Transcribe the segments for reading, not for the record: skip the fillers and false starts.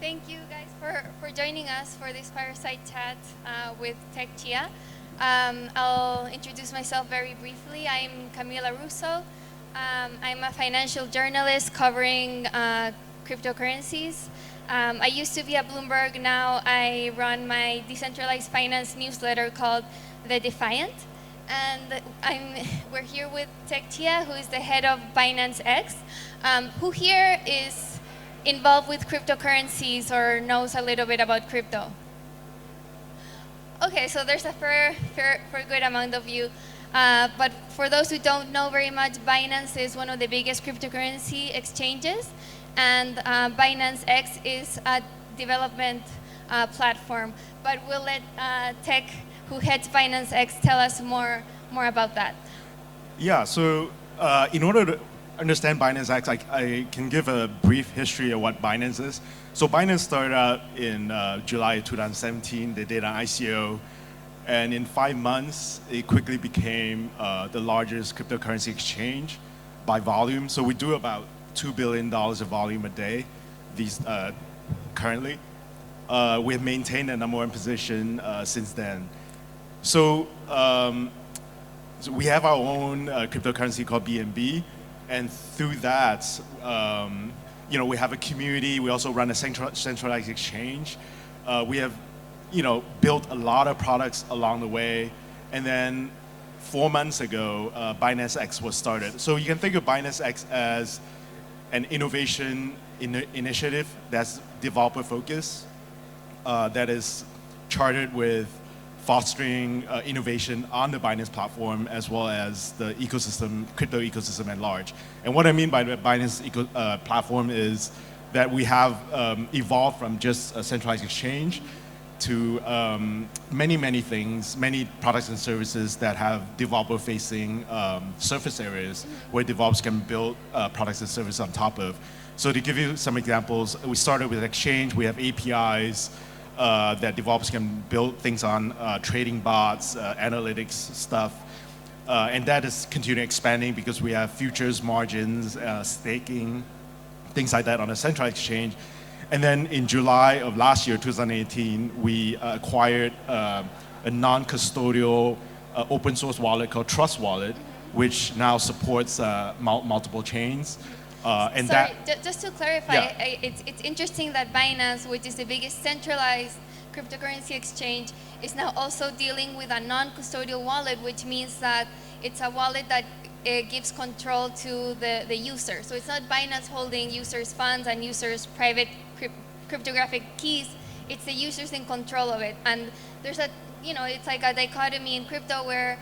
Thank you guys for joining us for this Fireside chat with Teck, Chia. I'll introduce myself very briefly. I'm Camila Russo. I'm a financial journalist covering cryptocurrencies. I used to be at Bloomberg. Now I run my decentralized finance newsletter called The Defiant. And we're here with Teck Chia, who is the head of Binance X, who here is involved with cryptocurrencies or knows a little bit about crypto. Okay, so there's a fair good amount of you. But for those who don't know very much, Binance is one of the biggest cryptocurrency exchanges, and Binance X is a development platform. But we'll let Teck, who heads Binance X, tell us more about that. Yeah, so in order to understand Binance X, I can give a brief history of what Binance is. So Binance started out in July 2017. They did an ICO, and in 5 months, it quickly became the largest cryptocurrency exchange by volume. So we do about $2 billion of volume a day currently. We have maintained a number one position since then. So we have our own cryptocurrency called BNB, and through that, we have a community. We also run a centralized exchange. We have, built a lot of products along the way, and then 4 months ago, Binance X was started. So you can think of Binance X as an innovation initiative that's developer focused, that is chartered with fostering innovation on the Binance platform as well as the ecosystem, crypto ecosystem at large. And what I mean by the Binance platform is that we have evolved from just a centralized exchange to many things, many products and services that have developer-facing surface areas where developers can build products and services on top of. So to give you some examples, we started with Exchange. We have APIs that developers can build things on, trading bots, analytics stuff. And that is continuing expanding because we have futures, margins, staking, things like that on a centralized exchange. And then in July of last year, 2018, we acquired a non-custodial open source wallet called Trust Wallet, which now supports multiple chains. Sorry, just to clarify, Yeah. It's interesting that Binance, which is the biggest centralized cryptocurrency exchange, is now also dealing with a non-custodial wallet, which means that it's a wallet that gives control to the user. So it's not Binance holding users' funds and users' private cryptographic keys. It's the users in control of it. And there's it's like a dichotomy in crypto where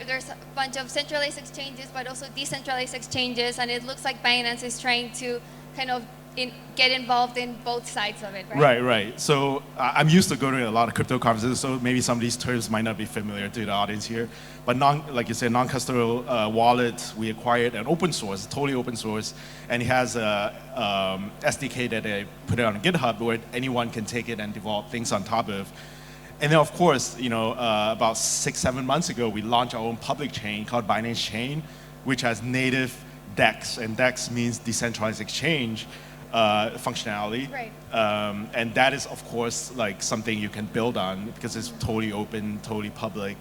there's a bunch of centralized exchanges, but also decentralized exchanges, and it looks like Binance is trying to kind of get involved in both sides of it, right? Right. So I'm used to going to a lot of crypto conferences, so maybe some of these terms might not be familiar to the audience here. But like you said, non-custodial wallet, we acquired an open source, totally open source, and it has a SDK that they put it on GitHub where anyone can take it and develop things on top of. And then, of course, about 6-7 months ago, we launched our own public chain called Binance Chain, which has native DEX, and DEX means decentralized exchange functionality. Right. And that is, of course, like something you can build on because it's totally open, totally public.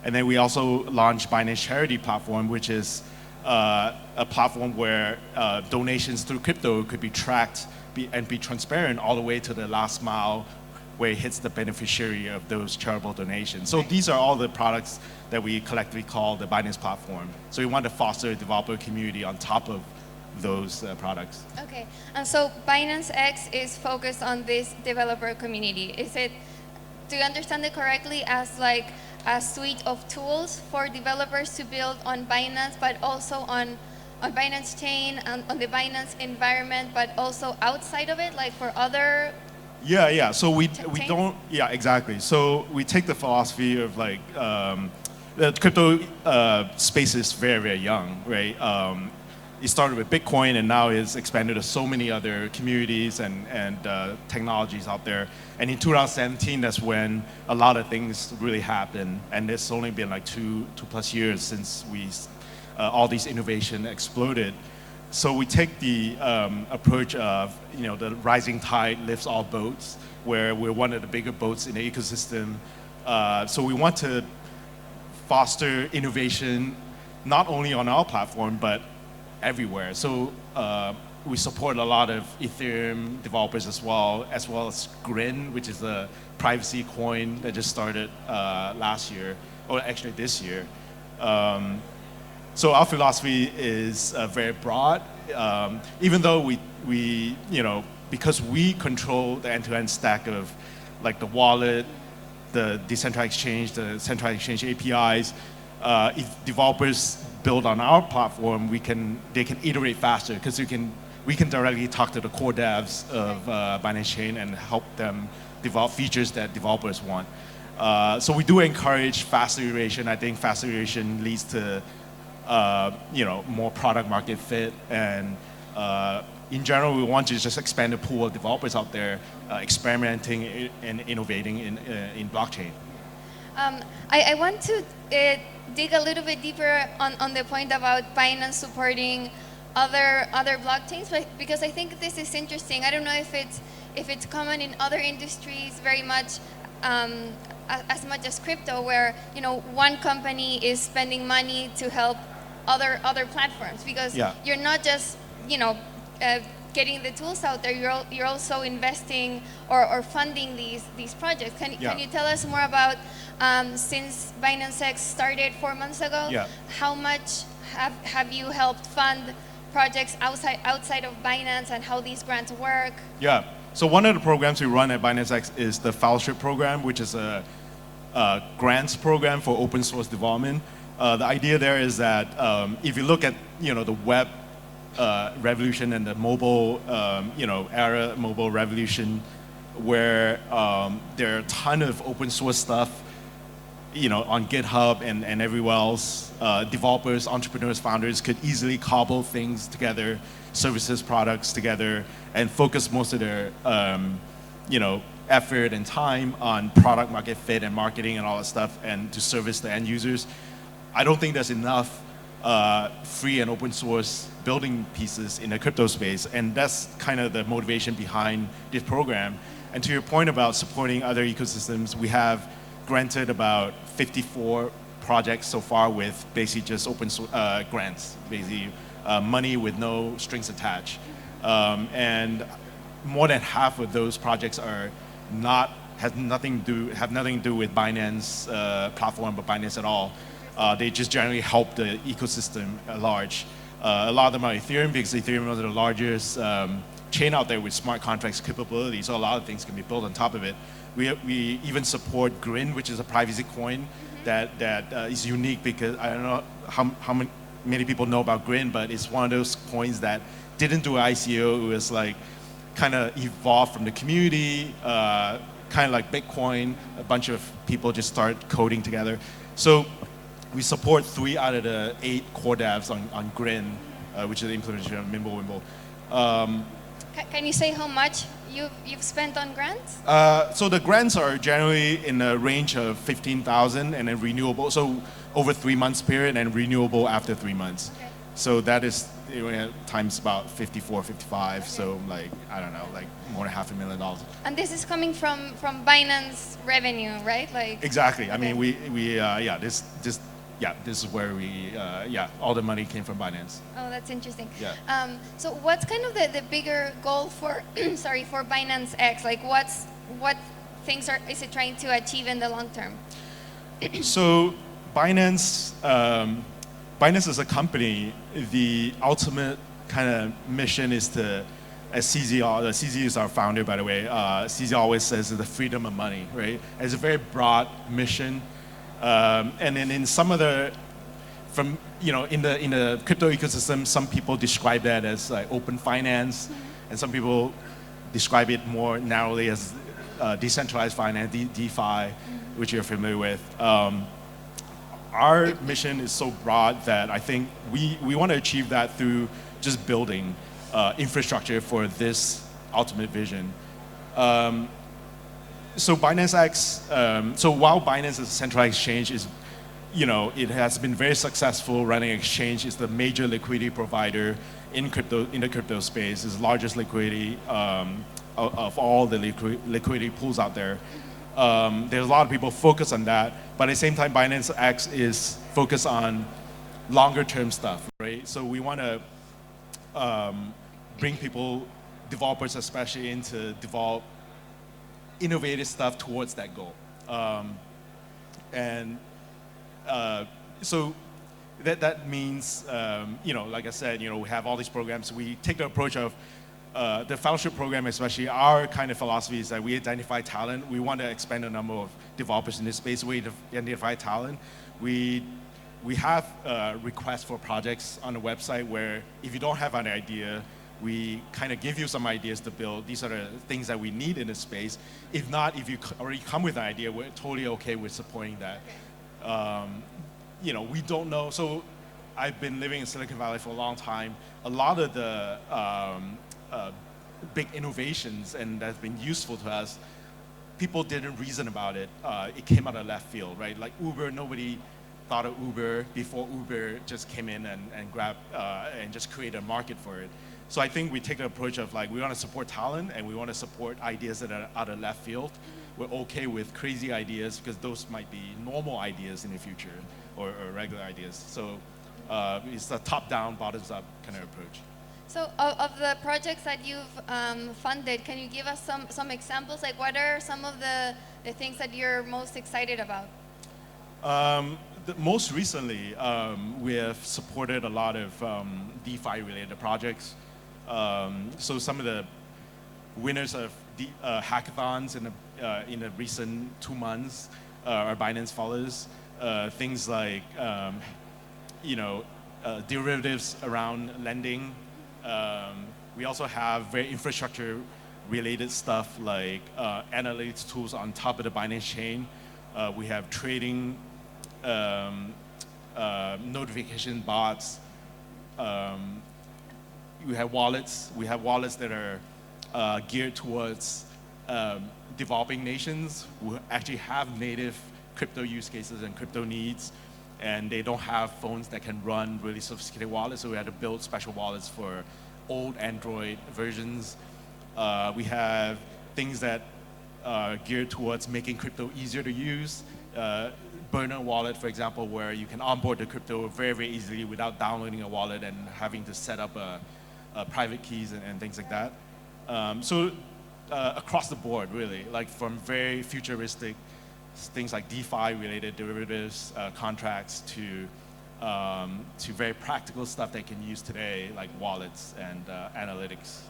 And then we also launched Binance Charity Platform, which is a platform where donations through crypto could be tracked and be transparent all the way to the last mile, where it hits the beneficiary of those charitable donations. So these are all the products that we collectively call the Binance platform. So we want to foster a developer community on top of those products. Okay, and so Binance X is focused on this developer community. Do you understand it correctly as like a suite of tools for developers to build on Binance, but also on Binance Chain, on the Binance environment, but also outside of it, like for other? Yeah. So we don't. Yeah, exactly. So we take the philosophy of like the crypto space is very young, right? It started with Bitcoin and now it's expanded to so many other communities and technologies out there. And in 2017, that's when a lot of things really happened. And it's only been like two plus years since all these innovation exploded. So we take the approach of, the rising tide lifts all boats, where we're one of the bigger boats in the ecosystem. So we want to foster innovation, not only on our platform, but everywhere. So we support a lot of Ethereum developers as well as Grin, which is a privacy coin that just started last year, or actually this year. So our philosophy is very broad. Even though we because we control the end-to-end stack of like the wallet, the decentralized exchange, the centralized exchange APIs, if developers build on our platform, they can iterate faster because we can directly talk to the core devs of Binance Chain and help them develop features that developers want. So we do encourage faster iteration. I think faster iteration leads to more product market fit, and in general, we want to just expand the pool of developers out there experimenting and innovating in blockchain. I want to dig a little bit deeper on the point about Binance supporting other blockchains, because I think this is interesting. I don't know if it's common in other industries very much, as much as crypto, where one company is spending money to help other platforms, because you're not just getting the tools out there, you're also investing or funding these projects. Can you tell us more about, since Binance X started 4 months ago, how much have you helped fund projects outside of Binance, and how these grants work? Yeah, so one of the programs we run at Binance X is the Fellowship Program, which is a grants program for open source development. The idea there is that if you look at the web revolution and the mobile era, mobile revolution, where there are a ton of open source stuff on GitHub and everywhere else. Developers, entrepreneurs, founders could easily cobble things together, services, products together, and focus most of their effort and time on product market fit and marketing and all that stuff, and to service the end users. I don't think there's enough free and open source building pieces in the crypto space, and that's kind of the motivation behind this program. And to your point about supporting other ecosystems, we have granted about 54 projects so far with basically just open source grants, basically money with no strings attached. And more than half of those projects have nothing to do with Binance platform, but Binance at all. They just generally help the ecosystem at large. A lot of them are Ethereum, because Ethereum is the largest chain out there with smart contracts capability, so a lot of things can be built on top of it. We even support Grin, which is a privacy coin that is unique, because I don't know how many people know about Grin, but it's one of those coins that didn't do an ICO. It was like kind of evolved from the community, kind of like Bitcoin. A bunch of people just start coding together. So we support 3 out of the 8 core devs on Grin, which is the implementation of Mimblewimble. Can you say how much you've spent on grants? So the grants are generally in the range of 15,000, and then renewable. So over 3 months period, and renewable after 3 months. Okay. So that is times about 54, 55. Okay. So like, I don't know, like more than $500,000. And this is coming from Binance revenue, right? Like exactly. Okay. I mean, this is where all the money came from Binance. Oh, that's interesting. Yeah. So what's kind of the bigger goal for for Binance X? Like what things is it trying to achieve in the long term? So Binance as a company, the ultimate kind of mission is to, as CZ is our founder, by the way, CZ always says the freedom of money, right? It's a very broad mission. And then in some of the, in the crypto ecosystem, some people describe that as like open finance, and some people describe it more narrowly as decentralized finance, DeFi, which you're familiar with. Our mission is so broad that I think we want to achieve that through just building infrastructure for this ultimate vision. So Binance X, so while Binance is a centralized exchange, it has been very successful running exchange. It's the major liquidity provider. in the crypto space. It's the largest liquidity of all the liquidity pools out there. There's a lot of people focused on that, but at the same time, Binance X is focused on longer term stuff, right? So we want to bring people, developers especially, in to develop innovative stuff towards that goal. So that means, like I said, we have all these programs. We take the approach of the fellowship program, especially our kind of philosophy is that we identify talent. We want to expand the number of developers in this space. We identify talent. We have requests for projects on the website where if you don't have an idea, we kind of give you some ideas to build. These are the things that we need in this space. If not, if you already come with an idea, we're totally okay with supporting that. We don't know. So I've been living in Silicon Valley for a long time. A lot of the big innovations and that's been useful to us, people didn't reason about it. It came out of left field, right? Like Uber, nobody thought of Uber before Uber just came in and grabbed and just created a market for it. So I think we take the approach of like, we want to support talent and we want to support ideas that are out of left field. We're okay with crazy ideas because those might be normal ideas in the future or regular ideas. So it's a top-down, bottoms-up kind of approach. So of the projects that you've funded, can you give us some examples? Like what are some of the things that you're most excited about? Most recently, we have supported a lot of DeFi-related projects. So some of the winners of hackathons in the recent 2 months are Binance followers. Things like derivatives around lending. We also have very infrastructure-related stuff like analytics tools on top of the Binance Chain. We have trading, notification bots. We have wallets. We have wallets that are geared towards developing nations who actually have native crypto use cases and crypto needs, and they don't have phones that can run really sophisticated wallets, so we had to build special wallets for old Android versions. We have things that are geared towards making crypto easier to use. Burner wallet, for example, where you can onboard the crypto very, very easily without downloading a wallet and having to set up private keys and things like that. So across the board, really, like from very futuristic things like DeFi-related derivatives, contracts to very practical stuff they can use today, like wallets and analytics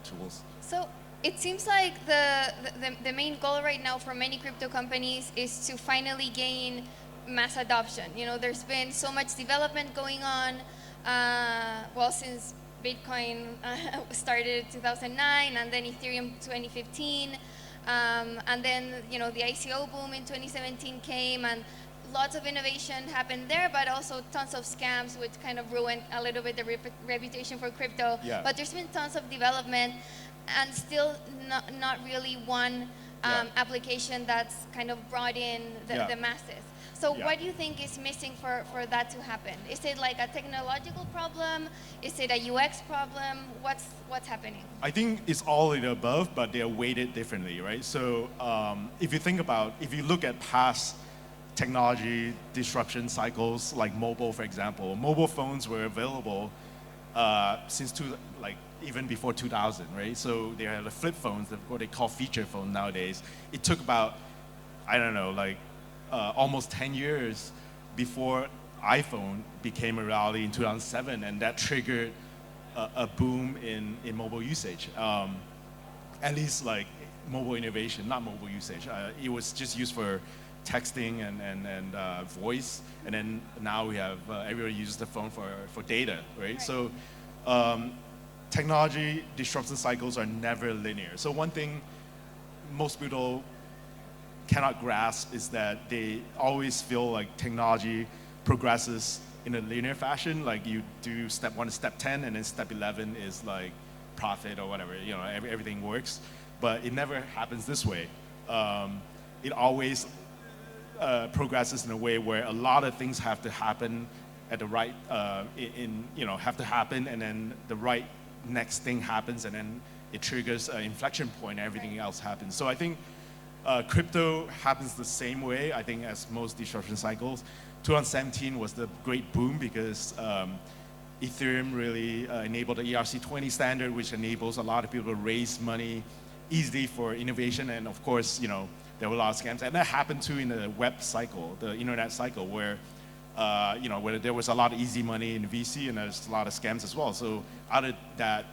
tools. So it seems like the main goal right now for many crypto companies is to finally gain mass adoption. There's been so much development going on, since Bitcoin started in 2009, and then Ethereum 2015, and then the ICO boom in 2017 came, and lots of innovation happened there, but also tons of scams, which kind of ruined a little bit the reputation for crypto. Yeah. But there's been tons of development, and still not really one application that's kind of brought in the masses. So what do you think is missing for that to happen? Is it like a technological problem? Is it a UX problem? What's happening? I think it's all of the above, but they are weighted differently, right? So if you look at past technology disruption cycles, like mobile, for example, mobile phones were available since even before 2000, right? So they had the flip phones, what they call feature phone nowadays. It took about, almost 10 years before iPhone became a reality in 2007, and that triggered a boom in mobile usage. At least like mobile innovation, not mobile usage. It was just used for texting and voice, and then now we have everybody uses the phone for data, right? So technology disruption cycles are never linear. So one thing most people cannot grasp is that they always feel like technology progresses in a linear fashion. Like you do step 1 to step 10, and then step 11 is like profit or whatever. Everything works, but it never happens this way. It always progresses in a way where a lot of things have to happen at the right have to happen, and then the right next thing happens, and then it triggers an inflection point, and everything else happens. So I think crypto happens the same way, I think, as most disruption cycles. 2017 was the great boom because Ethereum really enabled the ERC20 standard, which enables a lot of people to raise money easily for innovation. And of course, there were a lot of scams. And that happened too in the web cycle, the internet cycle, where where there was a lot of easy money in VC and there's a lot of scams as well. So out of that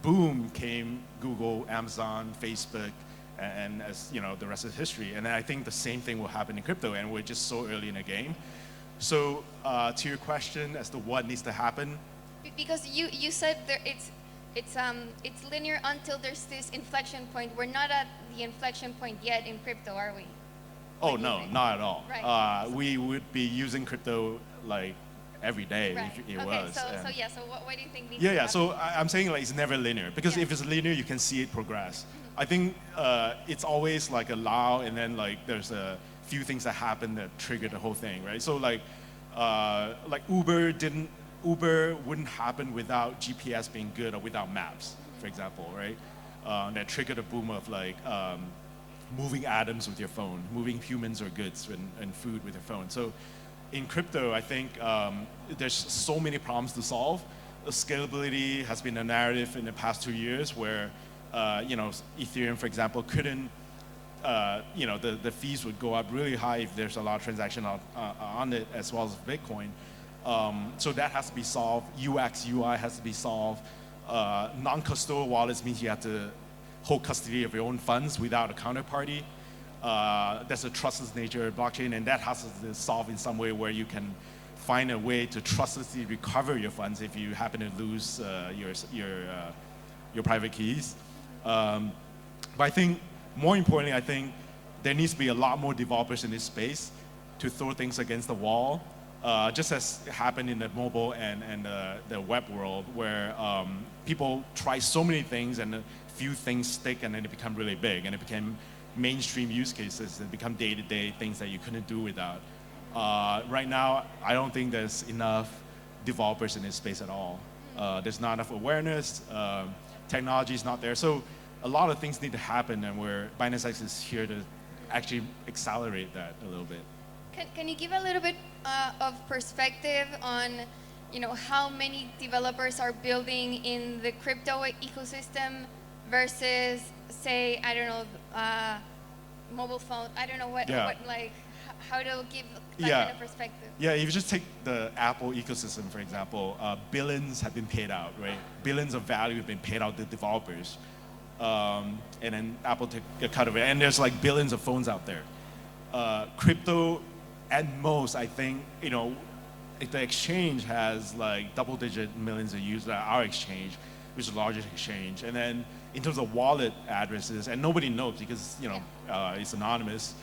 boom came Google, Amazon, Facebook, and as the rest is history. And I think the same thing will happen in crypto, and we're just so early in the game. So to your question as to what needs to happen, because you said it's linear until there's this inflection point. We're not at the inflection point yet in crypto, are we? Oh no, not at all. Right. We would be using crypto like every day Right. if it Okay, was. So what do you think needs to Yeah. happen? So I'm saying like it's never linear, because Yeah. if it's linear, you can see it progress. I think it's always like a lull, and then like there's a few things that happen that trigger the whole thing, right? So like Uber wouldn't happen without GPS being good or without maps, for example, right? That triggered a boom of like moving atoms with your phone, moving humans or goods and food with your phone. So in crypto, I think there's so many problems to solve. The scalability has been a narrative in the past 2 years where Ethereum, for example, couldn't, the fees would go up really high if there's a lot of transaction on it, as well as Bitcoin. So that has to be solved. UX, UI has to be solved. Non-custodial wallets means you have to hold custody of your own funds without a counterparty. That's a trustless nature of blockchain, and that has to solve in some way where you can find a way to trustlessly recover your funds if you happen to lose your private keys. But I think, more importantly, I think there needs to be a lot more developers in this space to throw things against the wall, just as happened in the mobile and the web world, where people try so many things and a few things stick, and then it become really big, and it became mainstream use cases that become day-to-day things that you couldn't do without. Right now, I don't think there's enough developers in this space at all. There's not enough awareness. Technology is not there. So a lot of things need to happen, and Binance X is here to actually accelerate that a little bit. Can you give a little bit of perspective on how many developers are building in the crypto ecosystem versus, say, I don't know, mobile phone? I don't know how to give that kind of perspective. Yeah, if you just take the Apple ecosystem, for example, billions have been paid out, right? Billions of value have been paid out to developers. And then Apple took a cut of it. And there's like billions of phones out there. Crypto, at most, I think, the exchange has like double-digit millions of users, our exchange, which is the largest exchange. And then in terms of wallet addresses, and nobody knows because, it's anonymous.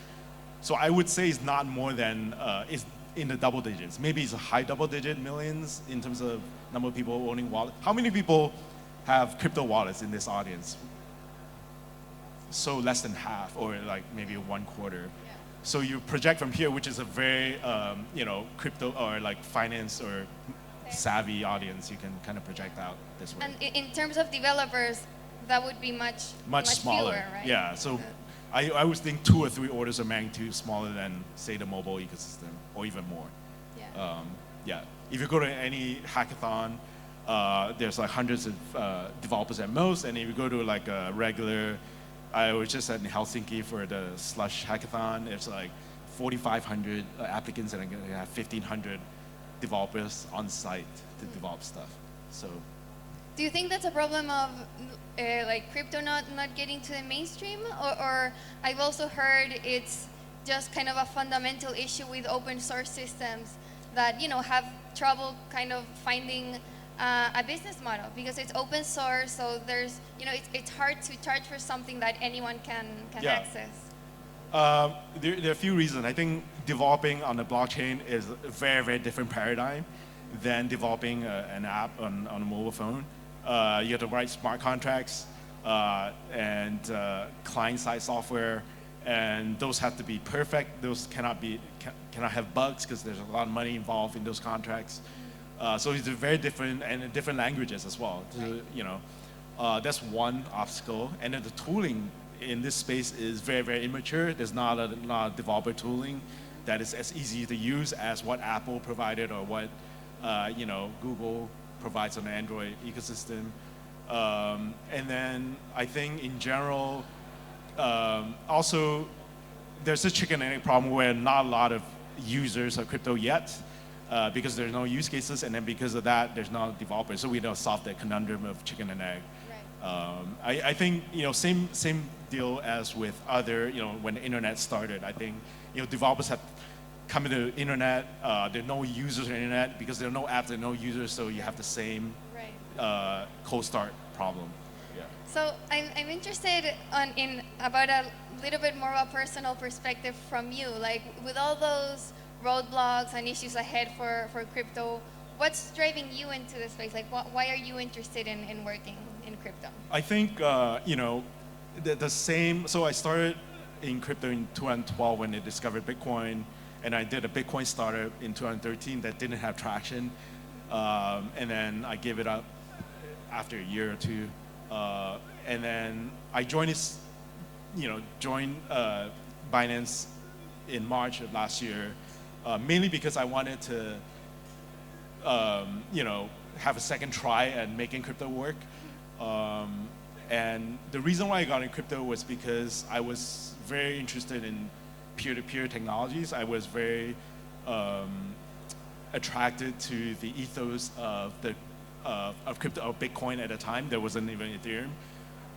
So I would say it's not more than, it's in the double digits. Maybe it's a high double-digit millions in terms of number of people owning wallets. How many people have crypto wallets in this audience? So less than half, or like maybe 1/4. Yeah. So you project from here, which is a very, crypto or like finance or savvy audience, you can kind of project out this way. And in terms of developers, that would be much smaller, fewer, right? Yeah. So I would think 2 or 3 orders of magnitude smaller than, say, the mobile ecosystem, or even more. Yeah. If you go to any hackathon, there's like hundreds of developers at most, and if you go to like a regular, I was just in Helsinki for the Slush hackathon. It's like 4,500 applicants, and you have 1,500 developers on site to develop stuff. So. Do you think that's a problem of like crypto not getting to the mainstream, or I've also heard it's just kind of a fundamental issue with open source systems that have trouble kind of finding a business model because it's open source, so there's it's hard to charge for something that anyone can access. There are a few reasons. I think developing on the blockchain is a very, very different paradigm than developing an app on a mobile phone. You have to write smart contracts and client-side software, and those have to be perfect. Those cannot have bugs because there's a lot of money involved in those contracts. So it's very different and in different languages as well. That's one obstacle. And then the tooling in this space is very, very immature. There's not a lot of developer tooling that is as easy to use as what Apple provided or what Google provides on the Android ecosystem. And then I think in general, also there's a chicken and egg problem where not a lot of users of crypto yet. Because there's no use cases, and then because of that, there's no developers. So we don't solve that conundrum of chicken and egg. Right. I think same deal as with other when the internet started. I think developers have come into the internet. There are no users on the internet because there are no apps, there are no users. So you have the same cold start problem. Yeah. So I'm interested in about a little bit more of a personal perspective from you, like with all those roadblocks and issues ahead for crypto, what's driving you into this space? Like, why are you interested in working in crypto? I think, the same, so I started in crypto in 2012 when they discovered Bitcoin, and I did a Bitcoin startup in 2013 that didn't have traction, and then I gave it up after a year or two, and then I joined Binance in March of last year, mainly because I wanted to, have a second try at making crypto work. And the reason why I got in crypto was because I was very interested in peer-to-peer technologies. I was very attracted to the ethos of crypto, of Bitcoin at the time. There wasn't even Ethereum,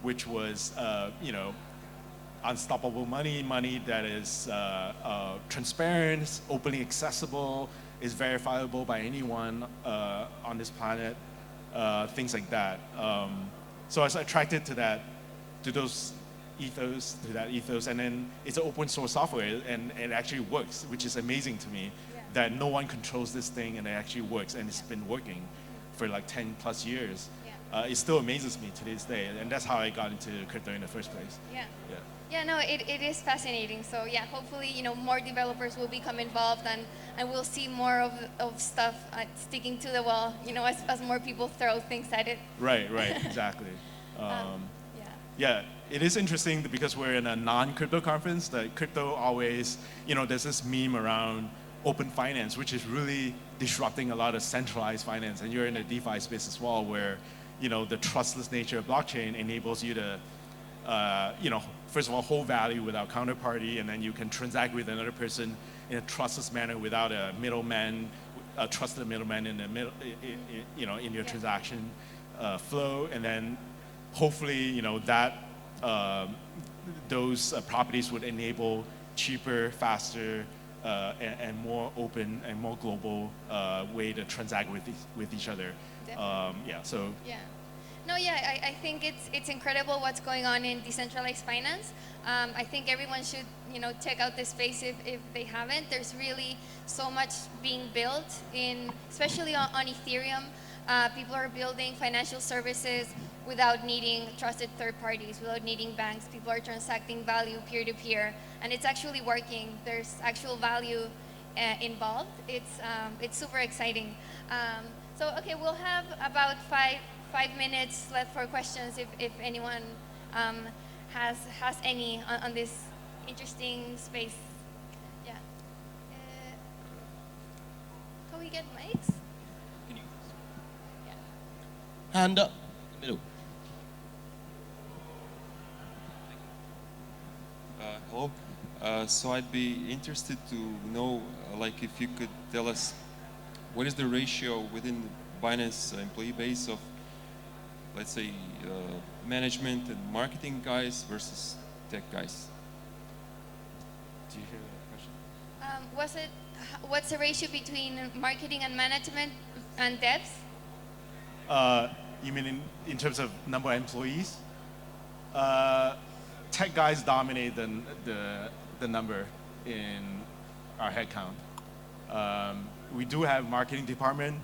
which was, unstoppable money that is transparent, openly accessible, is verifiable by anyone on this planet, things like that. So I was attracted to that ethos, and then it's an open source software, and it actually works, which is amazing to me, that no one controls this thing, and it actually works, and it's been working for like 10 plus years. It still amazes me to this day, and that's how I got into crypto in the first place. Yeah, no, it is fascinating. So yeah, hopefully more developers will become involved, and we'll see more of stuff sticking to the wall. As more people throw things at it. Right, exactly. Yeah, it is interesting because we're in a non-crypto conference. That crypto always, there's this meme around open finance, which is really disrupting a lot of centralized finance. And you're in the DeFi space as well, where the trustless nature of blockchain enables you to, first of all, hold value without counterparty, and then you can transact with another person in a trustless manner without a middleman, a trusted middleman in the middle, in your transaction flow, and then hopefully, that those properties would enable cheaper, faster, and more open and more global way to transact with each other. I think it's incredible what's going on in decentralized finance. I think everyone should check out this space if they haven't. There's really so much being built especially on Ethereum. People are building financial services without needing trusted third parties, without needing banks. People are transacting value peer-to-peer, and it's actually working. There's actual value involved. It's super exciting. Okay, we'll have about five minutes left for questions if anyone has any on this interesting space. Yeah. Can we get mics? Hand up. Middle. Hello. So I'd be interested to know, if you could tell us what is the ratio within the Binance employee base of, let's say, management and marketing guys versus tech guys? Do you hear that question? What's the ratio between marketing and management and devs? You mean in terms of number of employees? Tech guys dominate the number in our headcount. We do have marketing department.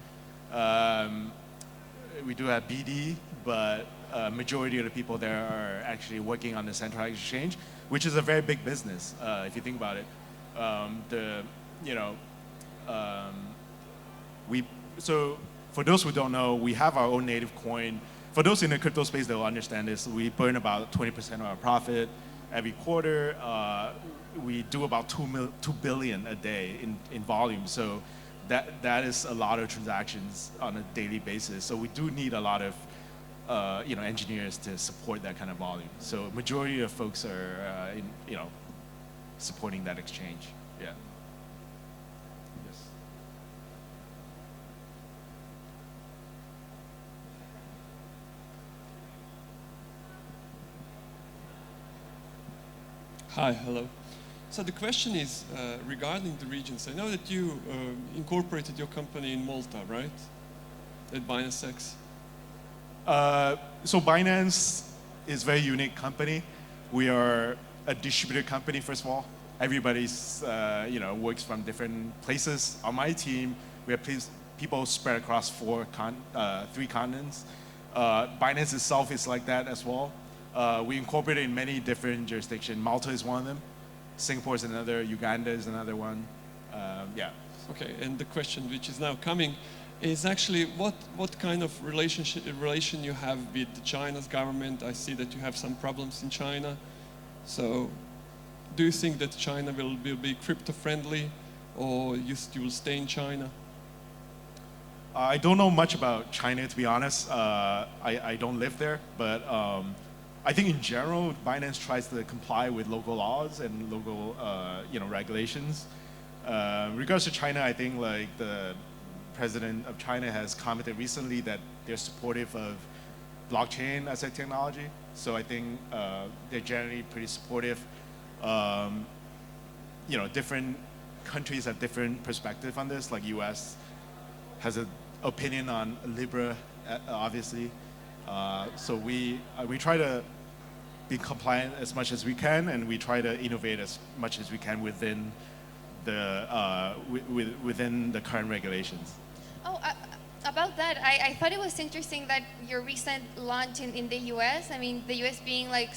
We do have BD, but majority of the people there are actually working on the centralized exchange, which is a very big business if you think about it. So for those who don't know, we have our own native coin. For those in the crypto space, they'll understand this. We burn about 20% of our profit every quarter. We do about 2 billion a day in volume. So that is a lot of transactions on a daily basis. So we do need a lot of engineers to support that kind of volume. So majority of folks are supporting that exchange. Yeah. Yes. Hi, hello. So the question is regarding the regions. I know that you incorporated your company in Malta, right? At Binance X. So Binance is a very unique company. We are a distributed company, first of all. Everybody's works from different places. On my team, we have people spread across 3 continents. Binance itself is like that as well. We incorporate in many different jurisdictions. Malta is one of them. Singapore is another. Uganda is another one. Yeah. Okay, and the question which is now coming is actually what kind of relation you have with China's government. I see that you have some problems in China. So do you think that China will be crypto friendly, or you will stay in China? I don't know much about China, to be honest. I don't live there, but I think in general, Binance tries to comply with local laws and local regulations. In regards to China, I think like the president of China has commented recently that they're supportive of blockchain as a technology. So I think they're generally pretty supportive. Different countries have different perspective on this. Like US has an opinion on Libra, obviously. So we try to be compliant as much as we can, and we try to innovate as much as we can within the current regulations. Oh, about that, I thought it was interesting that your recent launch in the US, I mean, the US being like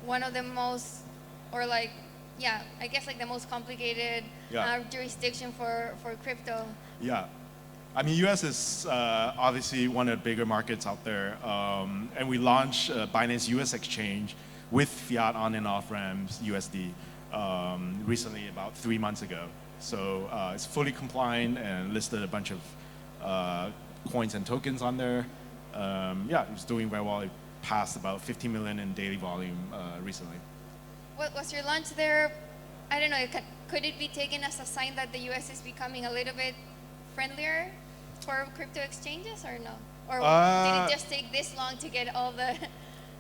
one of the most, or like, yeah, I guess like the most complicated jurisdiction for crypto. Yeah. I mean, US is obviously one of the bigger markets out there. And we launched Binance US exchange with fiat on and off ramps USD recently, about 3 months ago. So it's fully compliant and listed a bunch of coins and tokens on there. It's doing very well. It passed about 50 million in daily volume recently. What was your launch there? I don't know, could it be taken as a sign that the US is becoming a little bit friendlier for crypto exchanges, or no? Or did it just take this long to get all the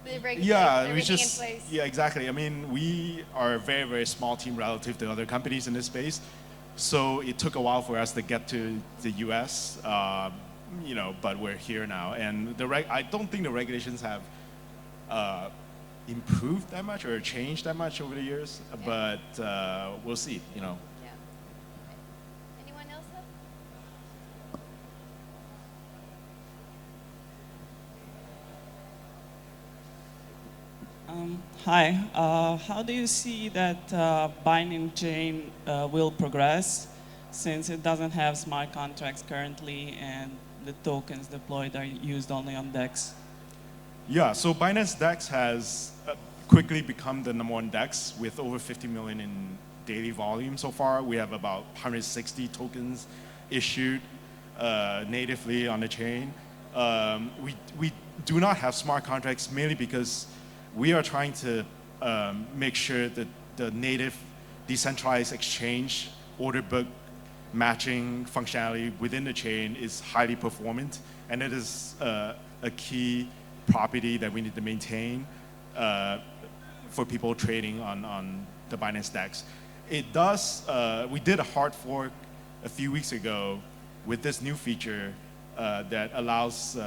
everything in place? Yeah, exactly. I mean, we are a very, very small team relative to other companies in this space. So it took a while for us to get to the US, but we're here now. And I don't think the regulations have improved that much or changed that much over the years, but we'll see, Yeah. Anyone else? Hi. How do you see that Binance Chain will progress, since it doesn't have smart contracts currently and the tokens deployed are used only on DEX? Yeah, so Binance DEX has quickly become the #1 DEX with over 50 million in daily volume so far. We have about 160 tokens issued natively on the chain. We do not have smart contracts mainly because we are trying to make sure that the native decentralized exchange order book matching functionality within the chain is highly performant, and it is a key property that we need to maintain for people trading on the Binance DEX. It does. We did a hard fork a few weeks ago with this new feature that allows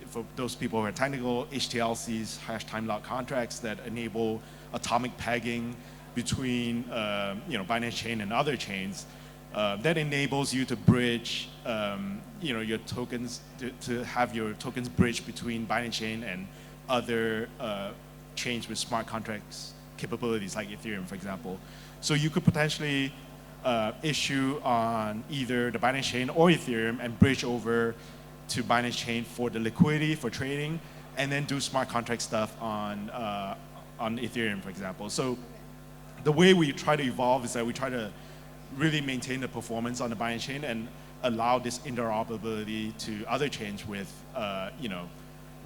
for those people who are technical, HTLCs, hash time lock contracts that enable atomic pegging between Binance Chain and other chains. That enables you to bridge your tokens, to have your tokens bridge between Binance Chain and other chains with smart contracts capabilities, like Ethereum, for example. So you could potentially issue on either the Binance Chain or Ethereum and bridge over to Binance Chain for the liquidity, for trading, and then do smart contract stuff on Ethereum, for example. So the way we try to evolve is that we try to really maintain the performance on the Binance Chain and allow this interoperability to other chains with,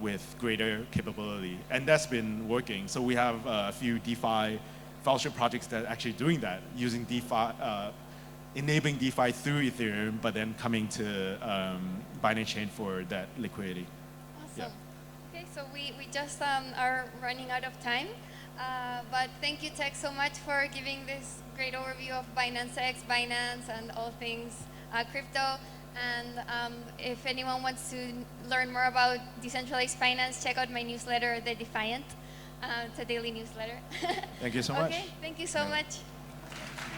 with greater capability. And that's been working. So we have a few DeFi fellowship projects that are actually doing that, using DeFi, enabling DeFi through Ethereum, but then coming to Binance Chain for that liquidity. Awesome. Okay, so we just are running out of time. But thank you, Teck, so much for giving this great overview of Binance X, Binance, and all things crypto. And if anyone wants to learn more about decentralized finance, check out my newsletter, The Defiant. It's a daily newsletter. Thank you so much. Okay, thank you so much.